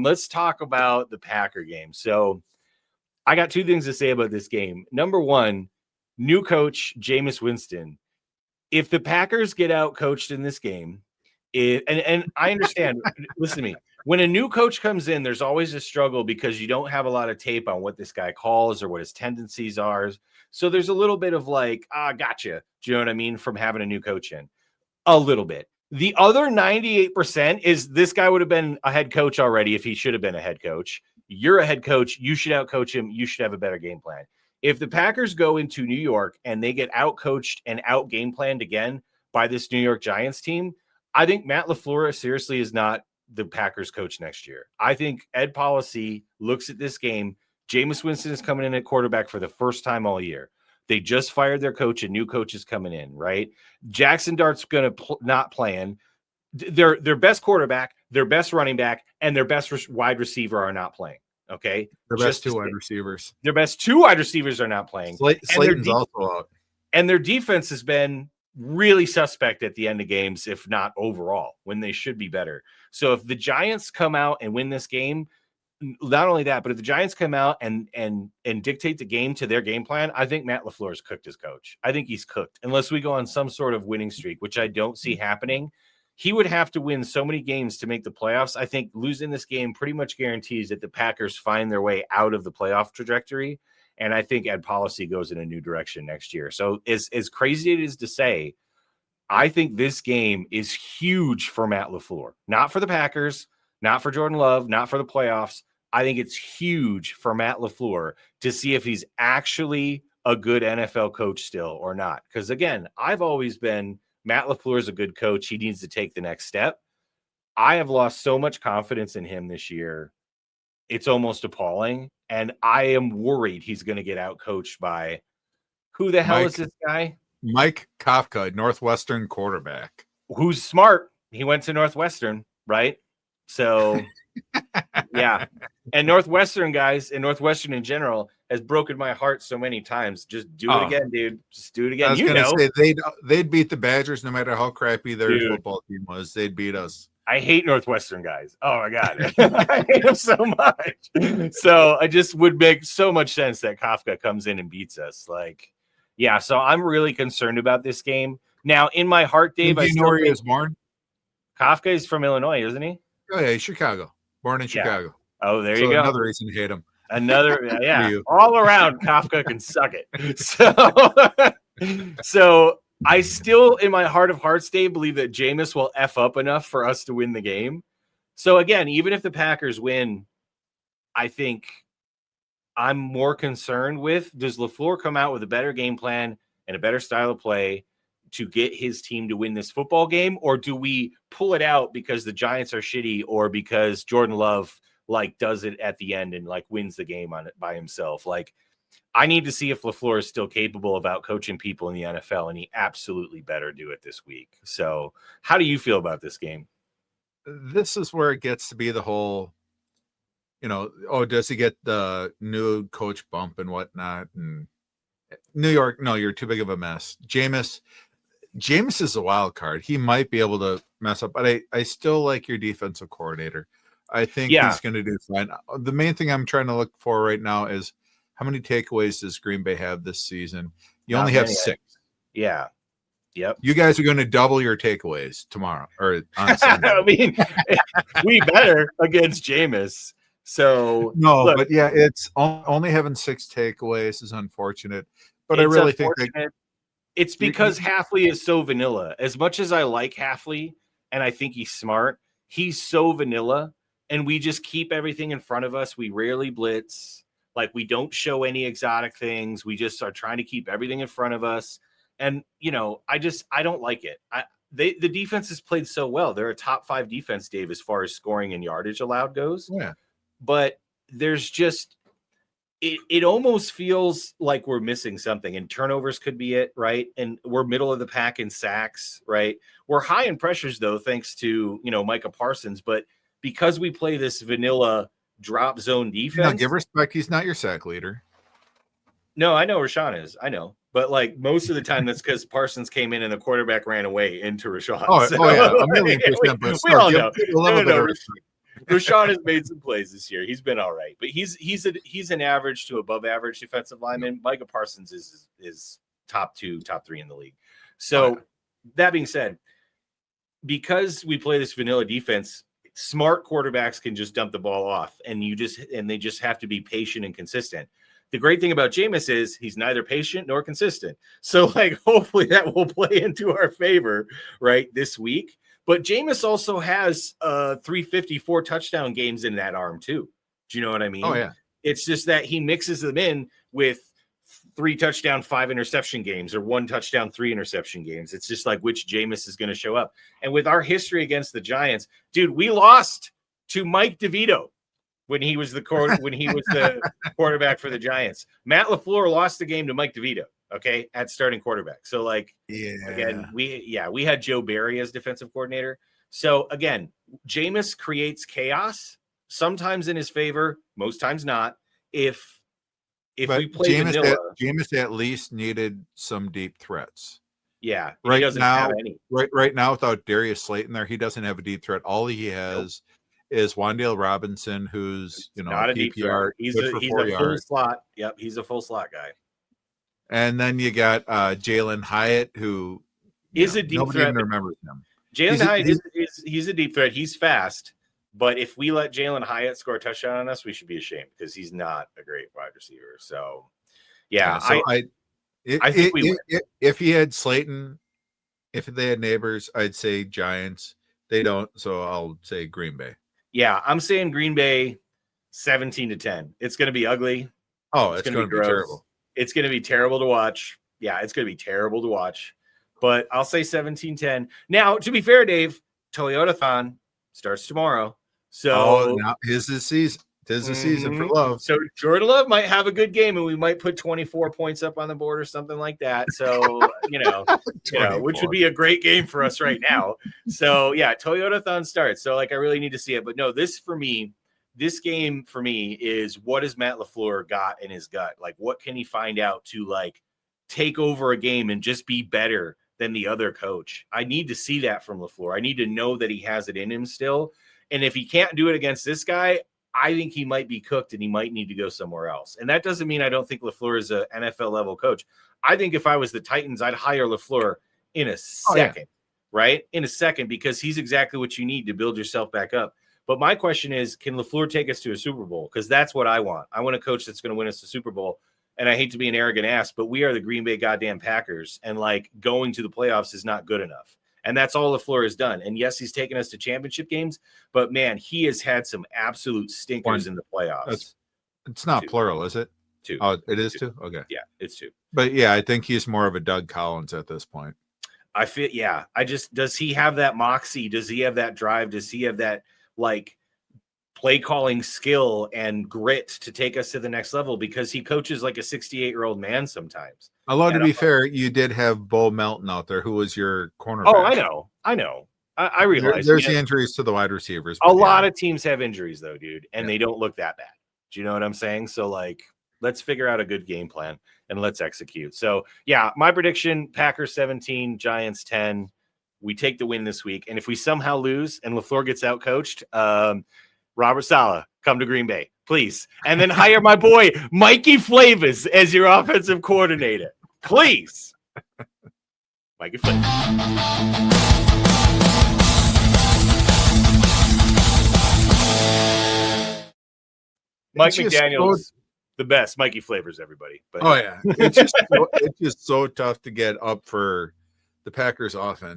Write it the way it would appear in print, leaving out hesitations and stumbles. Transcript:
let's talk about the Packer game. So I got two things to say about this game. Number one, new coach, Jameis Winston. If the Packers get out coached in this game, and I understand, listen to me. When a new coach comes in, there's always a struggle because you don't have a lot of tape on what this guy calls or what his tendencies are. So there's a little bit of like, gotcha. Do you know what I mean? From having a new coach in. A little bit. The other 98% is this guy would have been a head coach already if he should have been a head coach. You're a head coach. You should outcoach him. You should have a better game plan. If the Packers go into New York and they get outcoached and out game planned again by this New York Giants team, I think Matt LaFleur seriously is not the Packers coach next year. I think Ed Policy looks at this game. Jameis Winston is coming in at quarterback for the first time all year. They just fired their coach. A new coach is coming in, right? Jackson Dart's going to not playing. Their best quarterback, their best running back, and their best wide receiver are not playing. Okay, their best two wide receivers. Their best two wide receivers are not playing. Slayton's also out. And their defense has been really suspect at the end of games, if not overall, when they should be better. So if the Giants come out and win this game, not only that, but if the Giants come out and dictate the game to their game plan, I think Matt LaFleur is cooked as coach. I think he's cooked unless we go on some sort of winning streak, which I don't see happening. He would have to win so many games to make the playoffs. I think losing this game pretty much guarantees that the Packers find their way out of the playoff trajectory. And I think Ed Policy goes in a new direction next year. So as crazy it is to say, I think this game is huge for Matt LaFleur, not for the Packers, not for Jordan Love, not for the playoffs. I think it's huge for Matt LaFleur to see if he's actually a good NFL coach still or not. Because again, I've always been Matt LaFleur is a good coach. He needs to take the next step. I have lost so much confidence in him this year. It's almost appalling. And I am worried he's going to get out coached by who the hell is this guy? Mike Kafka, Northwestern quarterback. Who's smart. He went to Northwestern, right? So, yeah. And Northwestern guys and Northwestern in general has broken my heart so many times. Just do it again, dude. Just do it again. I was going to say they'd beat the Badgers no matter how crappy their football team was. They'd beat us. I hate Northwestern guys. Oh my God. I hate them so much. So I just would make so much sense that Kafka comes in and beats us. Like, yeah. So I'm really concerned about this game. Now, in my heart, Dave, do you know where he was born? Kafka is from Illinois, isn't he? Oh yeah, he's Chicago. Born in Chicago. Oh, there you go. Another reason to hate him. Another, yeah. All around, Kafka can suck it. So I still, in my heart of hearts, Dave, believe that Jameis will F up enough for us to win the game. So again, even if the Packers win, I think I'm more concerned with, does LaFleur come out with a better game plan and a better style of play to get his team to win this football game? Or do we pull it out because the Giants are shitty or because Jordan Love does it at the end and wins the game on it by himself? I need to see if LaFleur is still capable of out coaching people in the NFL, and he absolutely better do it this week. So how do you feel about this game? This is where it gets to be the whole, does he get the new coach bump and whatnot? And New York, no, you're too big of a mess. Jameis is a wild card. He might be able to mess up, but I still like your defensive coordinator. I think he's going to do fine. The main thing I'm trying to look for right now is how many takeaways does Green Bay have this season? You only have 6. Yeah. Yep. You guys are going to double your takeaways tomorrow or on Sunday. I mean, we better against Jameis. So no, but yeah, it's only having 6 takeaways is unfortunate. But I really think it's because Halfley is so vanilla. As much as I like Halfley and I think he's smart, he's so vanilla, and we just keep everything in front of us. We rarely blitz. We don't show any exotic things. We just are trying to keep everything in front of us. And, I don't like it. The defense has played so well. They're a top 5 defense, Dave, as far as scoring and yardage allowed goes. Yeah. But there's just, it almost feels like we're missing something, and turnovers could be it, right? And we're middle of the pack in sacks, right? We're high in pressures, though, thanks to, Micah Parsons. But because we play this vanilla drop zone defense. Give respect. He's not your sack leader. No, I know Rashawn is. I know. But most of the time that's because Parsons came in and the quarterback ran away into Rashawn. Yeah, 1,000,000%. But we all know. Rashawn has made some plays this year. He's been all right, but he's an average to above average defensive lineman. Micah Parsons is top 2, top 3 in the league. So that being said, because we play this vanilla defense, smart quarterbacks can just dump the ball off, and they just have to be patient and consistent. The great thing about Jameis is he's neither patient nor consistent. So, like, hopefully that will play into our favor, right, this week. But Jameis also has 354 touchdown games in that arm, too. Do you know what I mean? Oh, yeah. It's just that he mixes them in with 3 touchdown, 5 interception games or 1 touchdown, 3 interception games. It's just like which Jameis is going to show up. And with our history against the Giants, dude, we lost to Mike DeVito when he was the quarterback for the Giants. Matt LaFleur lost the game to Mike DeVito, okay, at starting quarterback. So, like, again, we had Joe Barry as defensive coordinator. So, again, Jameis creates chaos, sometimes in his favor, most times not. If we play vanilla, Jameis at least needed some deep threats. Yeah, right now, right now, without Darius Slayton there, he doesn't have a deep threat. All he has is Wan'Dale Robinson, who's not a deep threat. He's a full slot. Yep, he's a full slot guy. And then you got Jalen Hyatt, who is a deep nobody threat. Even remembers him. Jalen Hyatt he's a deep threat. He's fast, but if we let Jalen Hyatt score a touchdown on us, we should be ashamed because he's not a great wide receiver. So, I think if he had Slayton, if they had Neighbors, I'd say Giants. They don't, so I'll say Green Bay. Yeah, I'm saying Green Bay 17-10. It's going to be ugly. Oh, it's going to be terrible. It's going to be terrible to watch. Yeah, it's going to be terrible to watch. But I'll say 17-10. Now, to be fair, Dave, Toyotathon starts tomorrow. So now here's the season. Tis the season for Love. So Jordan Love might have a good game, and we might put 24 points up on the board or something like that. So, which would be a great game for us right now. So, yeah, Toyotathon starts. So, like, I really need to see it. But no, this game for me is what has Matt LaFleur got in his gut? Like, what can he find out to, like, take over a game and just be better than the other coach? I need to see that from LaFleur. I need to know that he has it in him still. And if he can't do it against this guy, I think he might be cooked and he might need to go somewhere else. And that doesn't mean I don't think LaFleur is an NFL level coach. I think if I was the Titans, I'd hire LaFleur in a second, right? In a second, because he's exactly what you need to build yourself back up. But my question is, can LaFleur take us to a Super Bowl? Because that's what I want. I want a coach that's going to win us the Super Bowl. And I hate to be an arrogant ass, but we are the Green Bay goddamn Packers. And, like, going to the playoffs is not good enough. And that's all LaFleur has done. And yes, he's taken us to championship games, but man, he has had some absolute stinkers in the playoffs. It's not 2. Plural, is it? 2. Oh, it is 2? Okay. Yeah, it's 2. But yeah, I think he's more of a Doug Collins at this point. I feel, does he have that moxie? Does he have that drive? Does he have that, like, play calling skill and grit to take us to the next level? Because he coaches like a 68-year-old man sometimes. Although, to be fair, you did have Bo Melton out there, who was your cornerback. Oh, I know. I realize. There's the injuries to the wide receivers. A lot of teams have injuries, though, dude, and they don't look that bad. Do you know what I'm saying? So, like, let's figure out a good game plan and let's execute. So, yeah, my prediction, Packers 17, Giants 10. We take the win this week. And if we somehow lose and LaFleur gets outcoached, Robert Saleh, come to Green Bay, please. And then hire my boy, Mikey Flavors, as your offensive coordinator. Please. Mikey Flavors. Mike McDaniel's the best. Mikey Flavors, everybody. But it's just so tough to get up for the Packers offense.